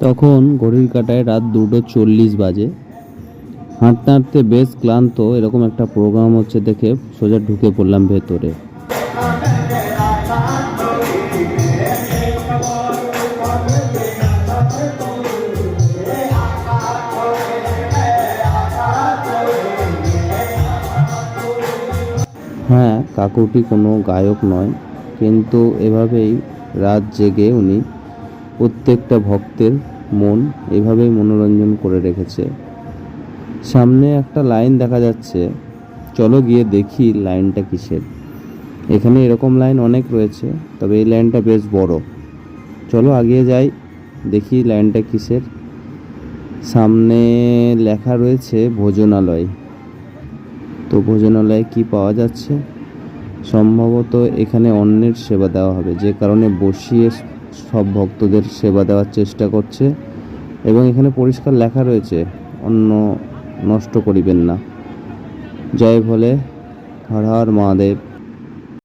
তখন ঘড়ির কাঁটায় রাত 2:40 বাজে। হাঁটতে হাঁটতে বেশ ক্লান্ত, এরকম একটা প্রোগ্রাম হচ্ছে দেখে সোজা ঢুকে পড়লাম ভেতরে। হ্যাঁ, কাকুটি কোনো গায়ক নয়, কিন্তু এভাবেই রাত জেগে উনি প্রত্যেকটা ভক্তের মন এভাবেই মনোরঞ্জন করে রেখেছে। সামনে একটা লাইন দেখা যাচ্ছে, চলো গিয়ে দেখি লাইনটা কিসের। এখানে এরকম লাইন অনেক রয়েছে, তবে এই লাইনটা বেশ বড়। চলো আগিয়ে যাই, দেখি লাইনটা কিসের। সামনে লেখা রয়েছে ভোজনালয়। তো ভোজনালয়ে কি পাওয়া যাচ্ছে? সম্ভবত এখানে অন্নের সেবা দেওয়া হবে, যে কারণে বসিয়ে সব ভক্তদের সেবা দেওয়ার চেষ্টা করছে। এবং এখানে পরিষ্কার লেখা রয়েছে, অন্ন নষ্ট করিবেন না। জয় ভোলে, হর হর মহাদেব।